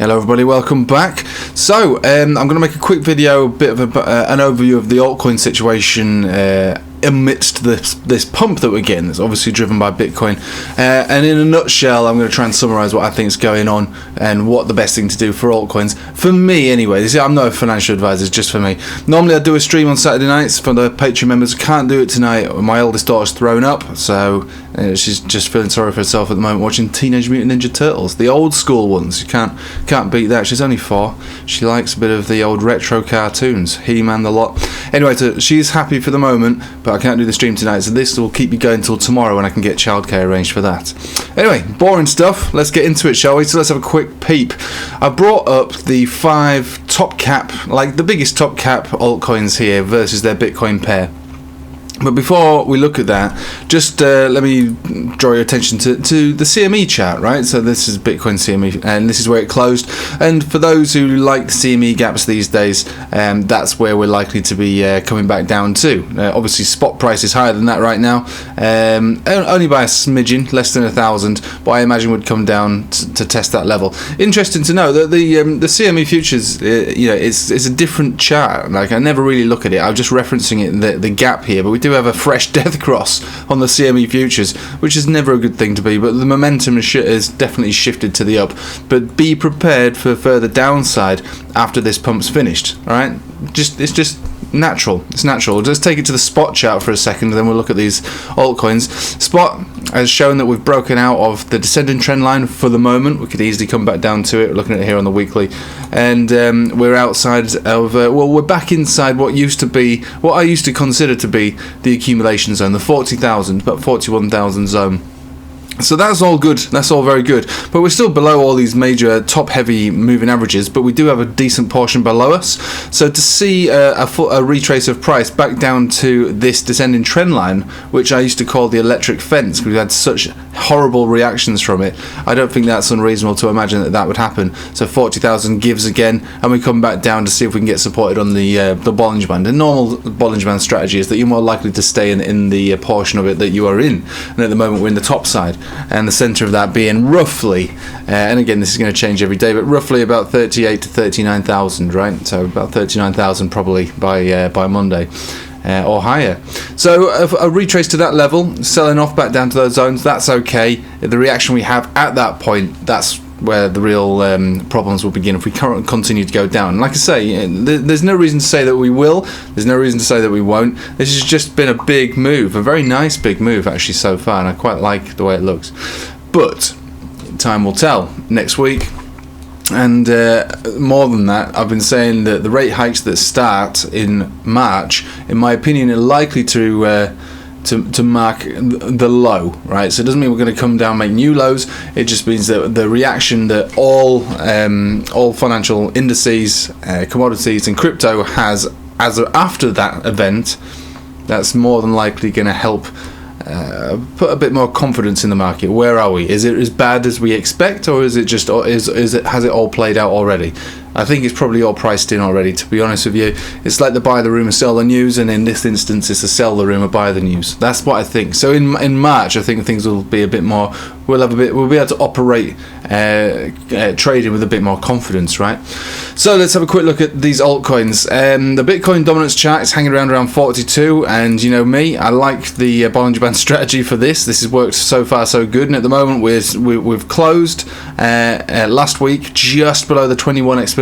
Hello everybody, welcome back. So I'm going to make a quick video, a bit of an overview of the altcoin situation amidst this pump that we're getting. It's obviously driven by Bitcoin, and in a nutshell I'm going to try and summarize what I think is going on and what the best thing to do for altcoins, for me anyway. I'm not a financial advisor, it's just for me. Normally I do a stream on Saturday nights for the Patreon members. Can't do it tonight. My oldest daughter's thrown up, so she's just feeling sorry for herself at the moment, watching Teenage Mutant Ninja Turtles, the old school ones. You can't beat that. She's only 4. She likes a bit of the old retro cartoons, He-Man, the lot. Anyway, so she's happy for the moment, but I can't do the stream tonight, so this will keep me going till tomorrow when I can get childcare arranged for that. Anyway, boring stuff. Let's get into it, shall we? So let's have a quick peep. I brought up the 5 top cap, like the biggest top cap altcoins here versus their Bitcoin pair. But before we look at that, just let me draw your attention to the CME chart, right? So this is Bitcoin CME, and this is where it closed. And for those who like the CME gaps these days, that's where we're likely to be coming back down to. Obviously, spot price is higher than that right now, only by a smidgen, less than 1,000. But I imagine would come down to test that level. Interesting to know that the CME futures, it's a different chart. Like I never really look at it. I'm just referencing it, the gap here, but we do have a fresh death cross on the CME futures, which is never a good thing to be, but the momentum is definitely shifted to the up. But be prepared for further downside after this pump's finished. All right, it's just natural. It's natural. Just take it to the spot chart for a second, and then we'll look at these altcoins. Spot has shown that we've broken out of the descending trend line for the moment. We could easily come back down to it. We're looking at it here on the weekly, and we're outside of we're back inside what I used to consider to be the accumulation zone, the 40,000, about 41,000 zone. So that's all good, that's all very good, but we're still below all these major top heavy moving averages, but we do have a decent portion below us. So to see a retrace of price back down to this descending trend line, which I used to call the electric fence because we had such horrible reactions from it, I don't think that's unreasonable to imagine that would happen. So 40,000 gives again, and we come back down to see if we can get supported on the Bollinger Band. The normal Bollinger Band strategy is that you're more likely to stay in the portion of it that you are in, and at the moment we're in the top side, and the center of that being roughly, and again this is going to change every day, but roughly about 38 to 39,000, right? So about 39,000 probably by Monday. Or higher. So a retrace to that level, selling off back down to those zones, that's okay. The reaction we have at that point, that's where the real problems will begin if we continue to go down. Like I say, there's no reason to say that we will, there's no reason to say that we won't. This has just been a big move, a very nice big move actually so far, and I quite like the way it looks. But time will tell next week. And more than that, I've been saying that the rate hikes that start in March, in my opinion, are likely to mark the low, right? So it doesn't mean we're going to come down, make new lows. It just means that the reaction that all financial indices, commodities, and crypto has after that event, that's more than likely going to help put a bit more confidence in the market. Where are we? Is it as bad as we expect, or is it just has it all played out already? I think it's probably all priced in already, to be honest with you. It's like the buy the rumour, sell the news, and in this instance it's the sell the rumour, buy the news. That's what I think. So in March I think things will be a bit more, we'll be able to operate trading with a bit more confidence, right? So let's have a quick look at these altcoins. The Bitcoin dominance chart is hanging around 42, and you know me, I like the Bollinger Band strategy for this. This has worked so far so good, and at the moment we've closed last week just below the 21 exponential,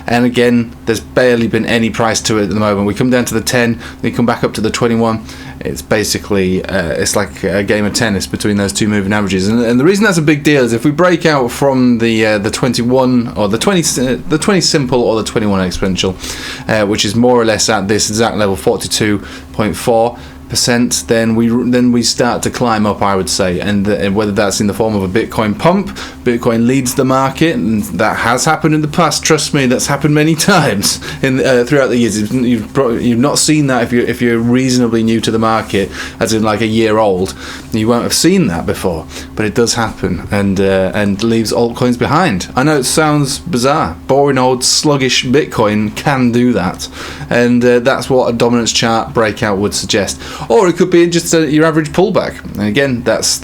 and again there's barely been any price to it at the moment. We come down to the 10, we come back up to the 21. It's basically it's like a game of tennis between those two moving averages, and the reason that's a big deal is if we break out from the 21 or the 20 simple or the 21 exponential, which is more or less at this exact level, 42.4%, then we start to climb up, I would say, and whether that's in the form of a Bitcoin pump, Bitcoin leads the market, and that has happened in the past. Trust me, that's happened many times throughout the years. You've not seen that if you're reasonably new to the market, as in like a year old, you won't have seen that before, but it does happen, and leaves altcoins behind. I know it sounds bizarre. Boring old sluggish Bitcoin can do that, and that's what a dominance chart breakout would suggest. Or it could be just your average pullback, and again that's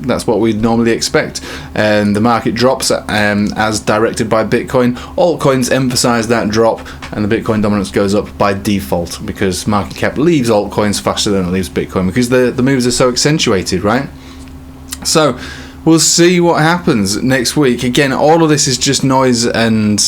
that's what we'd normally expect. And the market drops as directed by Bitcoin. Altcoins emphasize that drop, and the Bitcoin dominance goes up by default because market cap leaves altcoins faster than it leaves Bitcoin because the moves are so accentuated, right? So we'll see what happens next week. Again, all of this is just noise and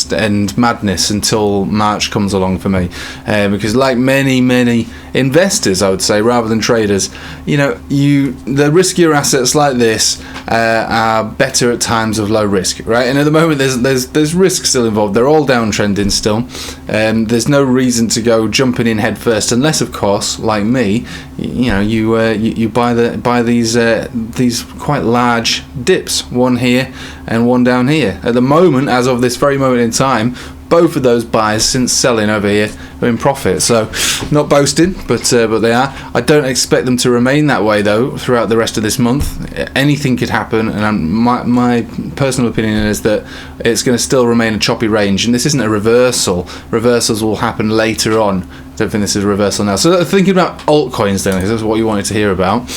madness until March comes along for me, because like many investors, I would say, rather than traders, the riskier assets like this are better at times of low risk, right? And at the moment, there's risk still involved. They're all downtrending still. There's no reason to go jumping in head first, unless, of course, like me, you buy these quite large dips, one here and one down here. At the moment, as of this very moment in time, both of those buys since selling over here are in profit. So, not boasting, but they are. I don't expect them to remain that way though throughout the rest of this month. Anything could happen, and my personal opinion is that it's going to still remain a choppy range. And this isn't a reversal. Reversals will happen later on. I don't think this is a reversal now. So, thinking about altcoins then, because that's what you wanted to hear about.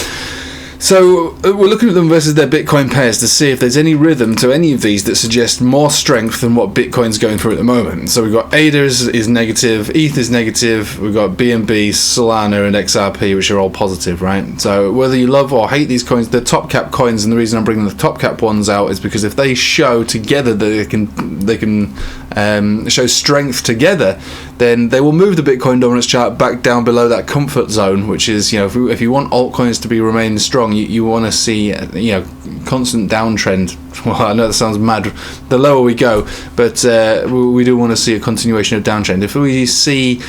So we're looking at them versus their Bitcoin pairs to see if there's any rhythm to any of these that suggest more strength than what Bitcoin's going through at the moment. So we've got ADA is negative, ETH is negative, we've got BNB, Solana and XRP, which are all positive, right? So whether you love or hate these coins, they're top cap coins, and the reason I'm bringing the top cap ones out is because if they show together that they can show strength together, then they will move the Bitcoin dominance chart back down below that comfort zone, which is, if you want altcoins to remain strong, you want to see constant downtrend. Well, I know that sounds mad, the lower we go, but we do want to see a continuation of downtrend. If we see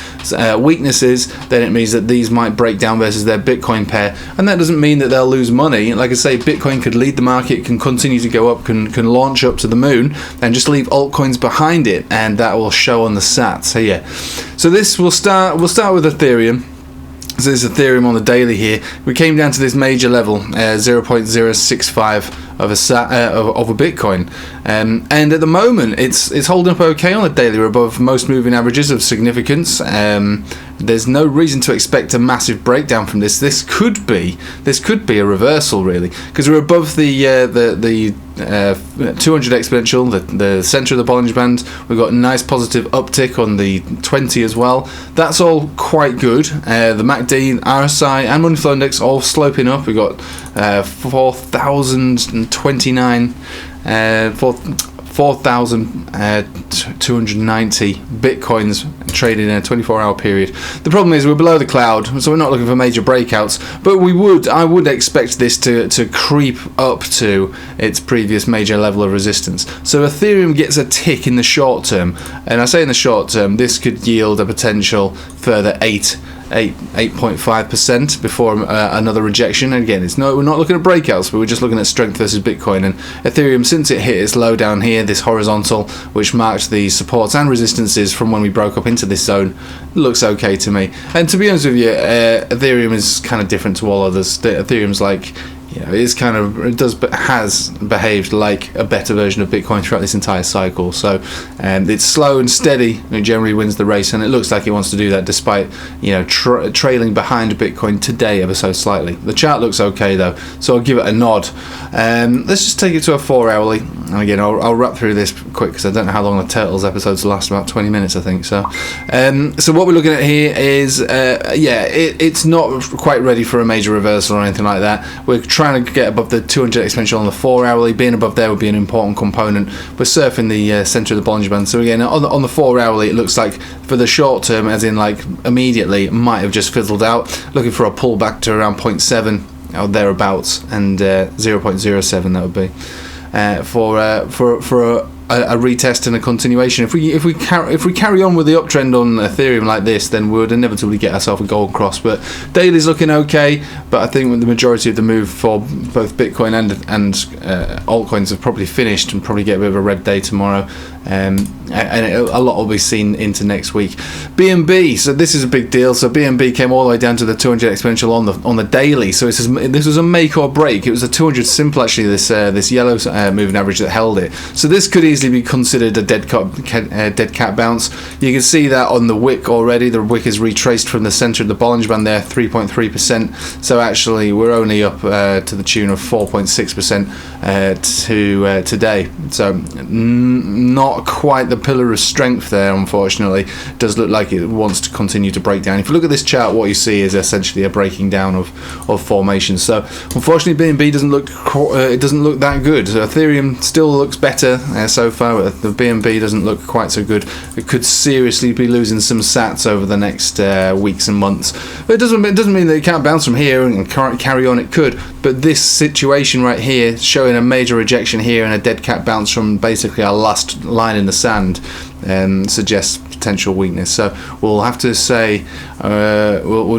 weaknesses, then it means that these might break down versus their Bitcoin pair, and that doesn't mean that they'll lose money. Like I say, Bitcoin could lead the market, can continue to go up, can launch up to the moon, and just leave altcoins behind it, and that will show on the sats. So yeah, so this we'll start with Ethereum. So there's Ethereum on the daily here. We came down to this major level, 0.065 of a Bitcoin, and at the moment it's holding up okay on the daily. We're above most moving averages of significance. There's no reason to expect a massive breakdown from this. This could be a reversal, really, because we're above the 200 exponential, the center of the Bollinger Band. We've got a nice positive uptick on the 20 as well. That's all quite good. The MACD, RSI and money flow index all sloping up. We've got 4,029 4,290 Bitcoins traded in a 24-hour period. The problem is we're below the cloud, so we're not looking for major breakouts, but I would expect this to creep up to its previous major level of resistance. So Ethereum gets a tick in the short term, and I say in the short term, this could yield a potential further 8.5% before another rejection. And again, we're not looking at breakouts, but we're just looking at strength versus Bitcoin. And Ethereum, since it hit its low down here, this horizontal, which marked the supports and resistances from when we broke up into this zone, looks okay to me. And to be honest with you, Ethereum is kind of different to all others. Ethereum's like, has behaved like a better version of Bitcoin throughout this entire cycle. So it's slow and steady. It generally wins the race, and it looks like it wants to do that despite trailing behind Bitcoin today ever so slightly. The chart looks okay though, so I'll give it a nod. Let's just take it to a 4-hourly, and again I'll wrap through this quick because I don't know how long the Turtles episodes last. About 20 minutes, I think. So what we're looking at here is it's not quite ready for a major reversal or anything like that. We're trying to get above the 200 exponential on the 4-hourly. Being above there would be an important component. We're surfing the center of the Bollinger Band. So again, on the 4-hourly, it looks like for the short term, as in like immediately, it might have just fizzled out. Looking for a pullback to around 0.7 or thereabouts, and 0.07 that would be for a retest and a continuation. If we carry on with the uptrend on Ethereum like this, then we would inevitably get ourselves a gold cross. But daily's looking okay, but I think the majority of the move for both Bitcoin and altcoins have probably finished, and probably get a bit of a red day tomorrow. And a lot will be seen into next week. BNB, so this is a big deal. So BNB came all the way down to the 200 exponential on the daily. So this was a make or break. It was a 200 simple actually. This yellow moving average that held it. So this could easily easily be considered a dead cat bounce. You can see that on the wick already. The wick is retraced from the center of the Bollinger Band there, 3.3%. So actually we're only up to the tune of 4.6% to today. So not quite the pillar of strength there, unfortunately. It does look like it wants to continue to break down. If you look at this chart, what you see is essentially a breaking down of formations. So unfortunately BNB doesn't look that good. So Ethereum still looks better so far, but the BNB doesn't look quite so good. It could seriously be losing some sats over the next weeks and months. But it doesn't mean that it can't bounce from here and carry on. It could, but this situation right here, showing a major rejection here and a dead cat bounce from basically our last line in the sand, suggests potential weakness. So we'll have to say we'll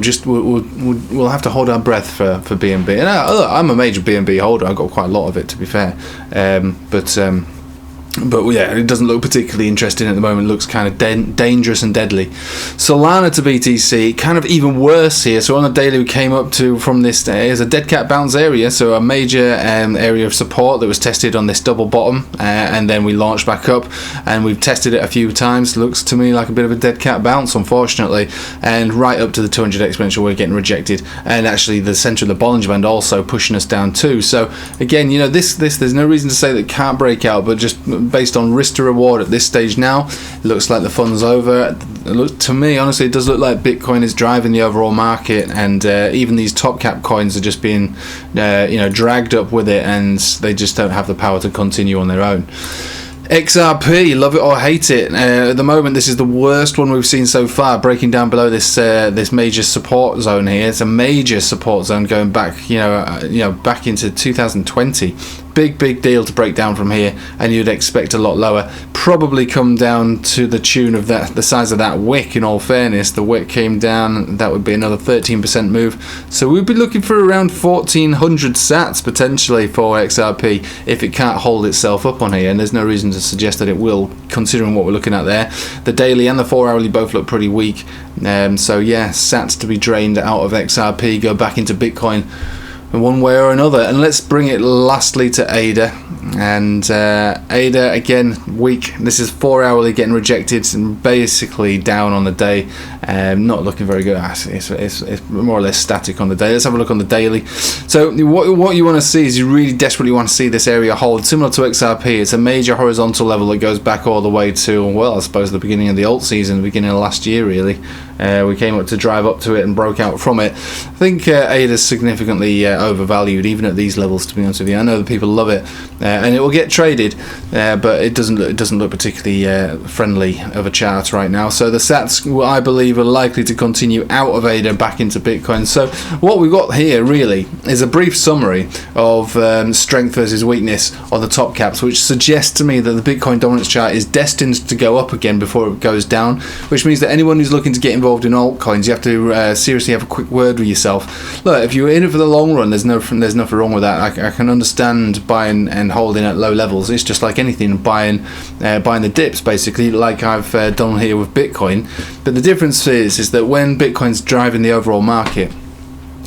have to hold our breath for BNB. And I'm a major BNB holder. I've got quite a lot of it, to be fair. But yeah, it doesn't look particularly interesting at the moment. It looks kind of dangerous and deadly. Solana to BTC, kind of even worse here. So on the daily we came up to, from this, is a dead cat bounce area, so a major area of support that was tested on this double bottom, and then we launched back up, and we've tested it a few times. Looks to me like a bit of a dead cat bounce, unfortunately, and right up to the 200 exponential we're getting rejected, and actually the center of the Bollinger Band also pushing us down too. So again, you know, this there's no reason to say that it can't break out, but just based on risk to reward at this stage now, it looks like the fun's over. To me, honestly, it does look like Bitcoin is driving the overall market, and even these top cap coins are just being dragged up with it, and they just don't have the power to continue on their own. XRP, love it or hate it. At the moment, this is the worst one we've seen so far, breaking down below this this major support zone here. It's a major support zone going back, back into 2020. Big deal to break down from here, and you'd expect a lot lower. Probably come down to the tune of the size of that wick. In all fairness, the wick came down, that would be another 13% move. So we'd be looking for around 1400 sats potentially for XRP if it can't hold itself up on here, and there's no reason to suggest that it will, considering what we're looking at there. The daily and the 4 hourly both look pretty weak. So yeah, sats to be drained out of XRP, go back into Bitcoin in one way or another. And let's bring it lastly to ADA, and ADA again weak. This is 4 hourly getting rejected and basically down on the day, not looking very good. It's more or less static on the day. Let's have a look on the daily. So what you want to see is, you really desperately want to see this area hold, similar to XRP. It's a major horizontal level that goes back all the way to, well, I suppose the beginning of the alt season, the beginning of last year really. We came up to drive up to it and broke out from it. I think ADA is significantly overvalued, even at these levels, to be honest with you. I know that people love it, and it will get traded, but it doesn't look particularly friendly of a chart right now. So the sats, I believe, are likely to continue out of ADA back into Bitcoin. So what we've got here really is a brief summary of strength versus weakness on the top caps, which suggests to me that the Bitcoin dominance chart is destined to go up again before it goes down, which means that anyone who's looking to get involved in altcoins, you have to seriously have a quick word with yourself. Look, if you're in it for the long run, there's nothing wrong with that. I can understand buying and holding at low levels. It's just like anything, buying the dips, basically, like I've done here with Bitcoin. But the difference is that when Bitcoin's driving the overall market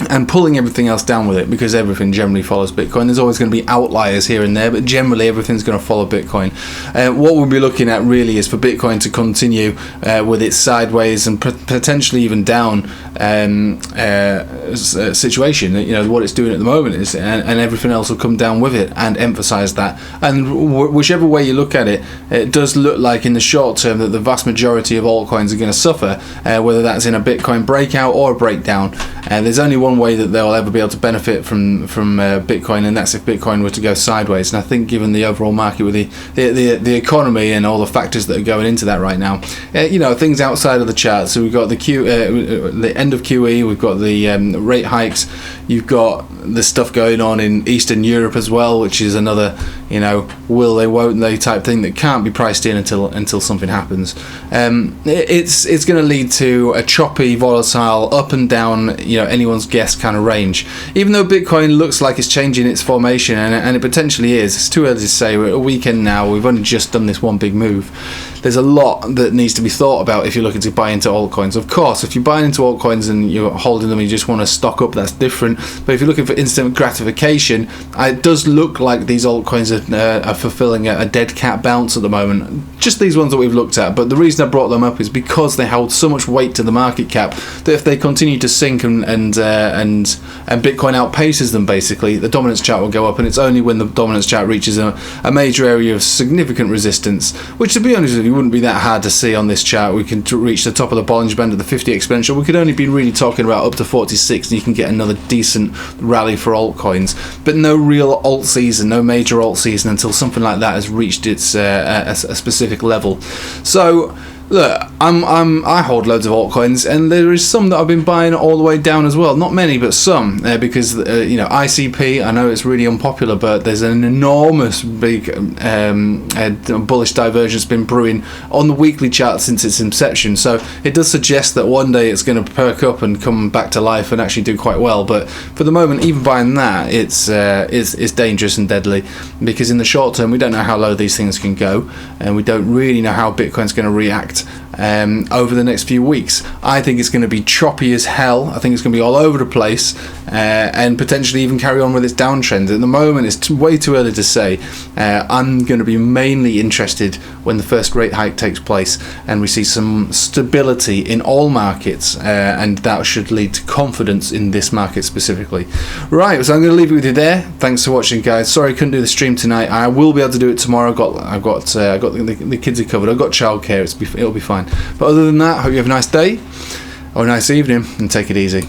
and pulling everything else down with it, because everything generally follows Bitcoin, there's always going to be outliers here and there, but generally everything's going to follow Bitcoin. What we'll be looking at really is for Bitcoin to continue with its sideways and potentially even down situation. What it's doing at the moment is, and everything else will come down with it, and emphasize that. And whichever way you look at it, it does look like in the short term that the vast majority of altcoins are going to suffer, whether that's in a Bitcoin breakout or a breakdown. There's only one way that they'll ever be able to benefit from Bitcoin, and that's if Bitcoin were to go sideways. And I think given the overall market with the economy and all the factors that are going into that right now, things outside of the chart. So we've got the end of QE, we've got the rate hikes, you've got the stuff going on in Eastern Europe as well, which is another will they, won't they type thing that can't be priced in until something happens. It's going to lead to a choppy, volatile, up and down. Anyone's guess kind of range. Even though Bitcoin looks like it's changing its formation, and it potentially is, it's too early to say. We're at a weekend now, we've only just done this one big move. There's a lot that needs to be thought about if you're looking to buy into altcoins. Of course, if you're buying into altcoins and you're holding them and you just want to stock up, that's different. But if you're looking for instant gratification, it does look like these altcoins are fulfilling a dead cat bounce at the moment. Just these ones that we've looked at. But the reason I brought them up is because they hold so much weight to the market cap that if they continue to sink and Bitcoin outpaces them, basically, the dominance chart will go up. And it's only when the dominance chart reaches a major area of significant resistance, which, to be honest with you, wouldn't be that hard to see on this chart. We can reach the top of the Bollinger Band at the 50 exponential. We could only be really talking about up to 46, and you can get another decent rally for altcoins. But no real alt season, no major alt season until something like that has reached its a specific level. So look, I hold loads of altcoins, and there is some that I've been buying all the way down as well. Not many, but some, because ICP. I know it's really unpopular, but there's an enormous big bullish divergence been brewing on the weekly chart since its inception. So it does suggest that one day it's going to perk up and come back to life and actually do quite well. But for the moment, even buying that, it's dangerous and deadly, because in the short term we don't know how low these things can go, and we don't really know how Bitcoin's going to react over the next few weeks. I think it's going to be choppy as hell. I think it's going to be all over the place, and potentially even carry on with its downtrend. At the moment, it's way too early to say. I'm going to be mainly interested when the first rate hike takes place and we see some stability in all markets, and that should lead to confidence in this market specifically. Right, so I'm going to leave it with you there. Thanks for watching, guys. Sorry I couldn't do the stream tonight. I will be able to do it tomorrow. I've got the kids are covered. I've got childcare. It'll be fine. But other than that, hope you have a nice day or a nice evening, and take it easy.